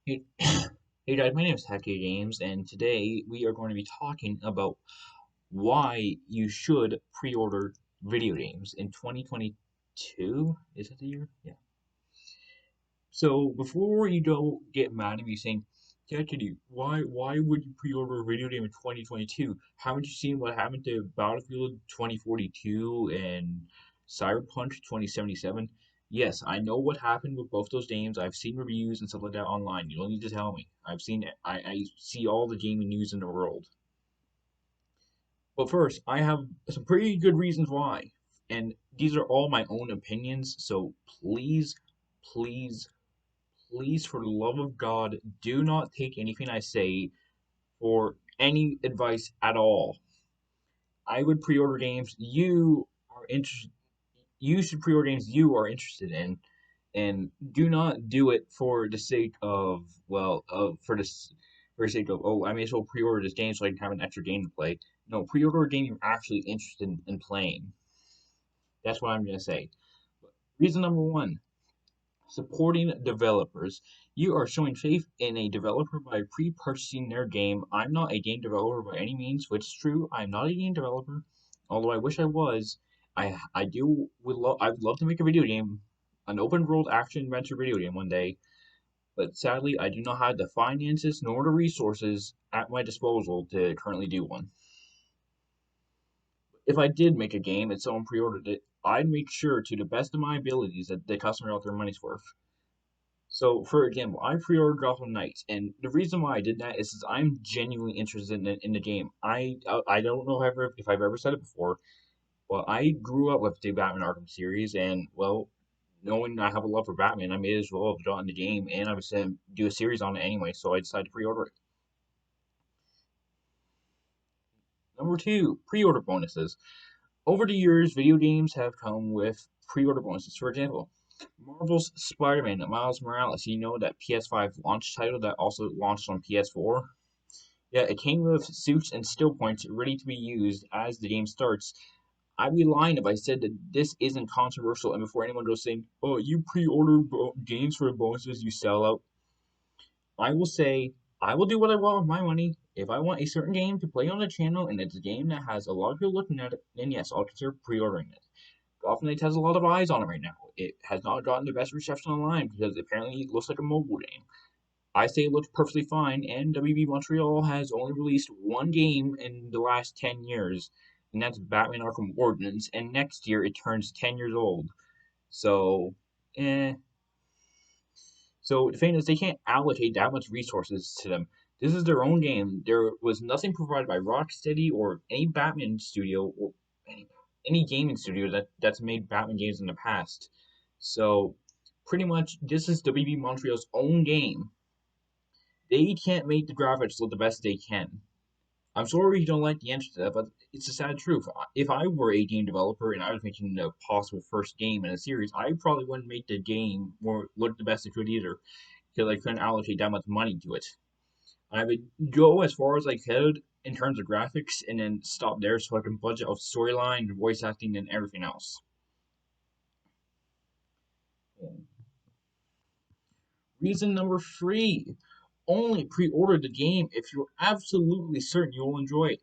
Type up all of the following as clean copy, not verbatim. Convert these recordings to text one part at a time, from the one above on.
Hey, hey guys, my name is CatKitty, and today we are going to be talking about why you should pre-order video games in 2022. Is that the year? Yeah. So before you don't get mad at me saying, CatKitty, why would you pre-order a video game in 2022? Haven't you seen what happened to Battlefield 2042 and Cyberpunk 2077? Yes, I know what happened with both those games. I've seen reviews and stuff like that online. You don't need to tell me. I've seen it. I see all the gaming news in the world. But first, I have some pretty good reasons why. And these are all my own opinions, so please, please, please, for the love of God, do not take anything I say for any advice at all. I would pre-order games you are interested. You should pre-order games you are interested in, and do not do it for the sake of for the sake of, oh, I may as well pre-order this game so I can have an extra game to play. No, pre-order a game you're actually interested in playing. That's what I'm gonna say. Reason number one: supporting developers. You are showing faith in a developer by pre-purchasing their game. I'm not a game developer by any means, which is true. I'm not a game developer, although I wish I was. I'd love to make a video game, an open world action adventure video game one day, but sadly I do not have the finances nor the resources at my disposal to currently do one. If I did make a game and someone pre-ordered it, I'd make sure to the best of my abilities that the customer got their money's worth. So, for example, I pre-ordered Gotham Knights, and the reason why I did that is I'm genuinely interested in the game. I don't know if I've ever said it before, but I grew up with the Batman Arkham series, and well, knowing I have a love for Batman, I may as well have gotten the game, and I was going to do a series on it anyway, so I decided to pre-order it. Number two, pre-order bonuses. Over the years, video games have come with pre-order bonuses. For example, Marvel's Spider-Man, Miles Morales. You know that PS5 launch title that also launched on PS4? Yeah, it came with suits and skill points ready to be used as the game starts. I'd be lying if I said that this isn't controversial and before anyone goes saying, oh, you pre-order games for bonuses, you sell out. I will say, I will do what I want with my money. If I want a certain game to play on the channel and it's a game that has a lot of people looking at it, then yes, I'll consider pre-ordering it. Gotham Knights has a lot of eyes on it right now. It has not gotten the best reception online because apparently it looks like a mobile game. I say it looks perfectly fine, and WB Montreal has only released one game in the last 10 years, and that's Batman Arkham Origins, and next year it turns 10 years old. So, eh. So the thing is, they can't allocate that much resources to them. This is their own game. There was nothing provided by Rocksteady or any Batman studio or any gaming studio that's made Batman games in the past. So pretty much, this is WB Montreal's own game. They can't make the graphics look the best they can. I'm sorry you don't like the answer to that, but it's a sad truth. If I were a game developer and I was making a possible first game in a series, I probably wouldn't make the game more look the best it could either, because I couldn't allocate that much money to it. I would go as far as I could in terms of graphics and then stop there so I can budget out storyline, voice acting, and everything else. Reason number three: only pre-order the game if you're absolutely certain you'll enjoy it.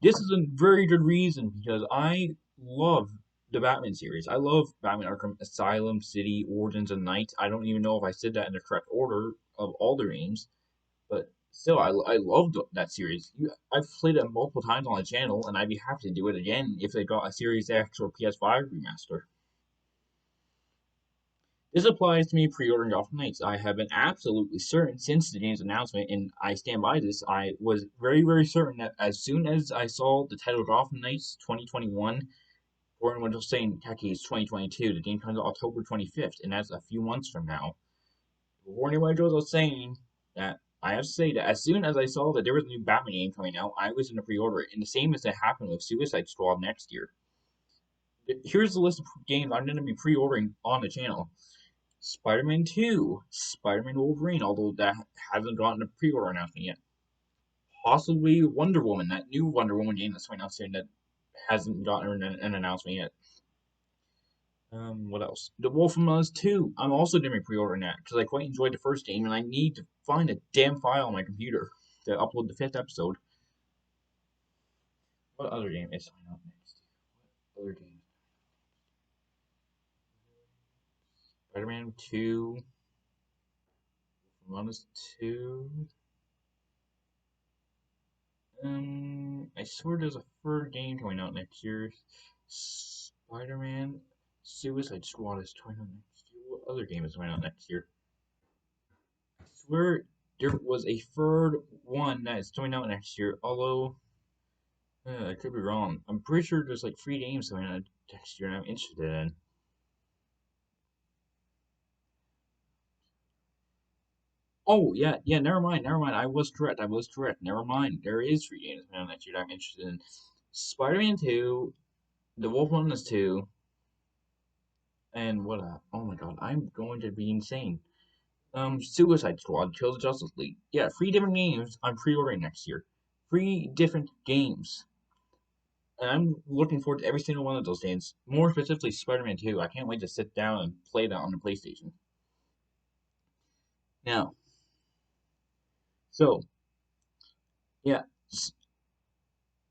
This is a very good reason because I love the Batman series. I love Batman Arkham Asylum, City, Origins, and Knight. I don't even know if I said that in the correct order of all the names, but still, I loved that series. I've played it multiple times on the channel, and I'd be happy to do it again if they got a Series X or PS5 remaster. This applies to me pre-ordering Gotham Knights. I have been absolutely certain since the game's announcement, and I stand by this. I was very, very certain that as soon as I saw the title Gotham Knights 2021, or anyone was saying Techie is 2022, the game comes out October 25th, and that's a few months from now. Before anyone goes out saying that, I have to say that as soon as I saw that there was a new Batman game coming out, I was going to pre-order it, and the same as that happened with Suicide Squad next year. Here's the list of games I'm going to be pre-ordering on the channel. Spider-Man 2, Spider-Man Wolverine, although that hasn't gotten a pre-order announcement yet. Possibly Wonder Woman, that new Wonder Woman game that's coming out soon that hasn't gotten an announcement yet. What else? The Wolf Among Us 2. I'm also doing a pre-order that because I quite enjoyed the first game and I need to find a damn file on my computer to upload the 5th episode. What other game is coming out next? What other game? Spider-Man 2. Among Us 2. I swear there's a third game coming out next year. Spider-Man Suicide Squad is coming out next year. What other game is coming out next year? I swear there was a third one that is coming out next year, although I could be wrong. I'm pretty sure there's like 3 games coming out next year and I'm interested in. Oh yeah, never mind. I was correct. Never mind. There is 3 games coming out next year that I'm interested in. Spider-Man 2, The Wolf Among Us 2, and what oh my god, I'm going to be insane. Suicide Squad, Kill the Justice League. Yeah, 3 different games I'm pre-ordering next year. 3 different games. And I'm looking forward to every single one of those games. More specifically, Spider-Man 2. I can't wait to sit down and play that on the PlayStation. Now, so, yeah.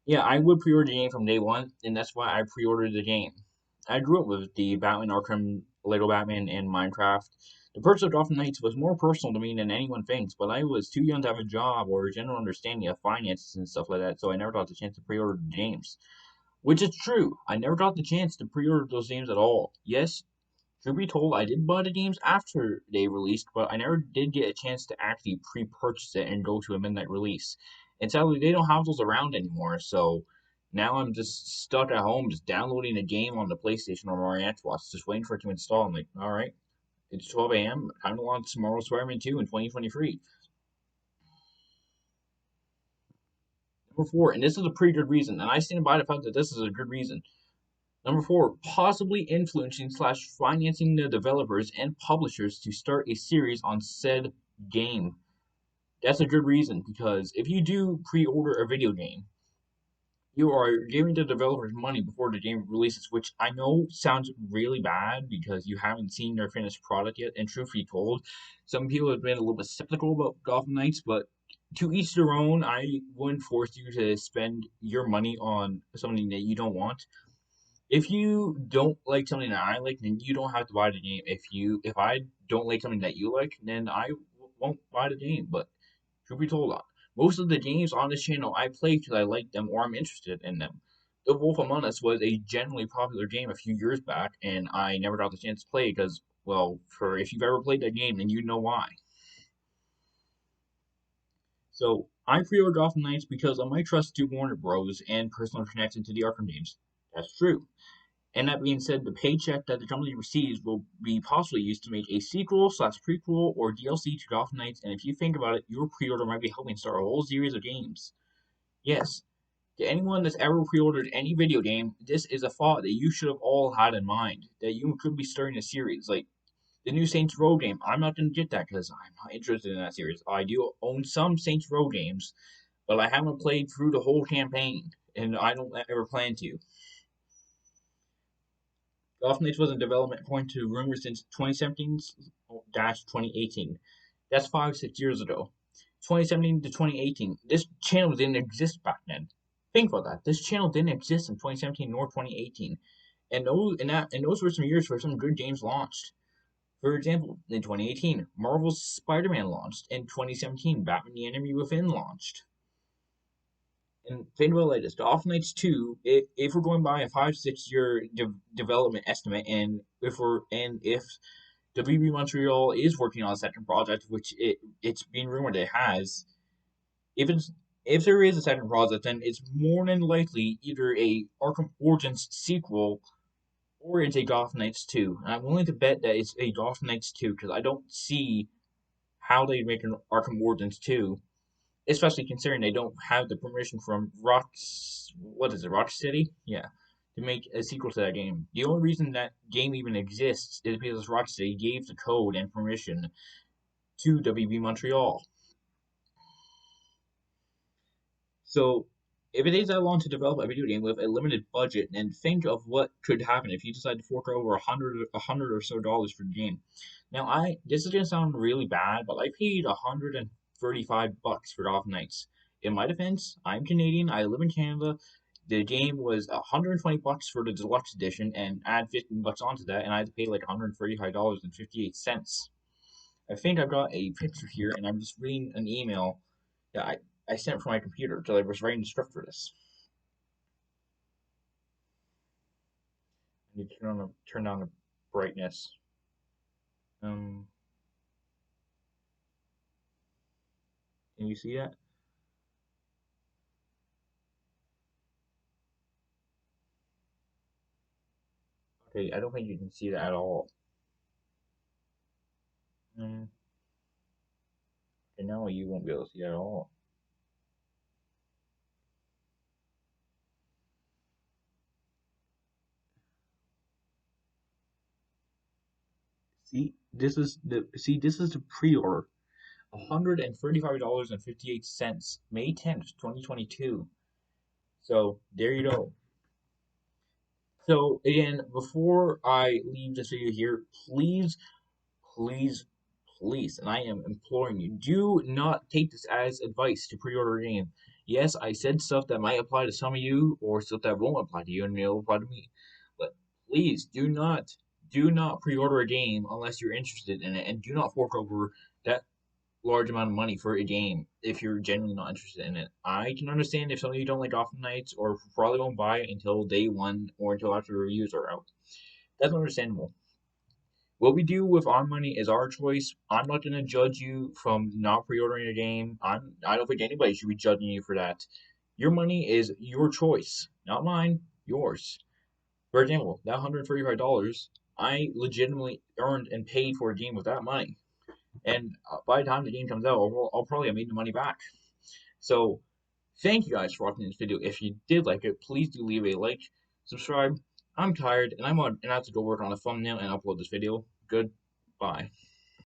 Yeah, I would pre-order the game from day one, and that's why I pre-ordered the game. I grew up with the Batman Arkham, Lego Batman, and Minecraft. The Pursuit of Gotham Knights was more personal to me than anyone thinks, but I was too young to have a job or a general understanding of finances and stuff like that, so I never got the chance to pre-order the games. Which is true. I never got the chance to pre-order those games at all. Yes, truth be told, I did buy the games after they released, but I never did get a chance to actually pre-purchase it and go to a midnight release. And sadly, they don't have those around anymore, so now I'm just stuck at home, just downloading a game on the PlayStation or my Xbox, just waiting for it to install. I'm like, all right, it's 12 a.m. Time to launch tomorrow's Spider-Man 2 in 2023. Number 4, and this is a pretty good reason, and I stand by the fact that this is a good reason. Number 4, possibly influencing slash financing the developers and publishers to start a series on said game. That's a good reason because if you do pre-order a video game, you are giving the developers money before the game releases, which I know sounds really bad because you haven't seen their finished product yet. And truth be told, some people have been a little bit skeptical about Gotham Knights, but to each their own. I wouldn't force you to spend your money on something that you don't want. If you don't like something that I like, then you don't have to buy the game. If I don't like something that you like, then I won't buy the game. But truth be told, most of the games on this channel I play because I like them or I'm interested in them. The Wolf Among Us was a generally popular game a few years back, and I never got the chance to play because, well, for if you've ever played that game, then you know why. So I pre-ordered Gotham Knights because of my trust to Warner Bros. And personal connection to the Arkham games. That's true. And that being said, the paycheck that the company receives will be possibly used to make a sequel slash prequel or DLC to Gotham Knights. And if you think about it, your pre-order might be helping start a whole series of games. Yes, to anyone that's ever pre-ordered any video game, this is a thought that you should have all had in mind. That you could be starting a series. Like the new Saints Row game, I'm not going to get that because I'm not interested in that series. I do own some Saints Row games, but I haven't played through the whole campaign, and I don't ever plan to. Gotham Knights was in development according to rumors since 2017-2018. That's 5, 6 years ago. 2017 to 2018. This channel didn't exist back then. Think about that. This channel didn't exist in 2017 nor 2018. And those were some years where some good games launched. For example, in 2018, Marvel's Spider-Man launched. In 2017, Batman: The Enemy Within launched. And think about it like this: Gotham Knights 2, if we're going by a 5, 6 year development estimate, and if WB Montreal is working on a second project, which it's being rumored it has, if it's if there is a second project, then it's more than likely either a Arkham Origins sequel or it's a Gotham Knights 2. And I'm willing to bet that it's a Gotham Knights 2 because I don't see how they make an Arkham Origins 2, especially considering they don't have the permission from Rock City? Yeah, to make a sequel to that game. The only reason that game even exists is because Rocksteady gave the code and permission to WB Montreal. So If it takes that long to develop a video game with a limited budget, and think of what could happen if you decide to fork over a hundred or so dollars for the game. Now, this is gonna sound really bad, but I paid $135 for Gotham Knights. In my defense, I'm Canadian. I live in Canada. The game was $120 for the deluxe edition, and add $15 onto that, and I had to pay like $135.58. I think I've got a picture here, and I'm just reading an email that I sent from my computer till I was writing the script for this. I need to turn down the brightness. Um, can you see that? Okay, I don't think you can see that at all. Um, okay, now you won't be able to see that at all. This is the pre-order. $135.58, May 10th, 2022. So there you go. So again, before I leave this video here, please, please, and I am imploring you, do not take this as advice to pre-order a game. Yes, I said stuff that might apply to some of you, or stuff that won't apply to you, and it'll apply to me. But please do not pre-order a game unless you're interested in it, and do not fork over that large amount of money for a game if you're genuinely not interested in it. I can understand if some of you don't like Gotham Knights, or probably won't buy it until day one or until after the reviews are out. That's understandable. What we do with our money is our choice. I'm not going to judge you from not pre-ordering a game. I don't think anybody should be judging you for that. Your money is your choice, not mine, yours. For example, that $135, I legitimately earned and paid for a game with that money. And by the time the game comes out, I'll probably have made the money back. So, thank you guys for watching this video. If you did like it, please do leave a like, subscribe. I'm tired, and I have to go work on a thumbnail and upload this video. Goodbye.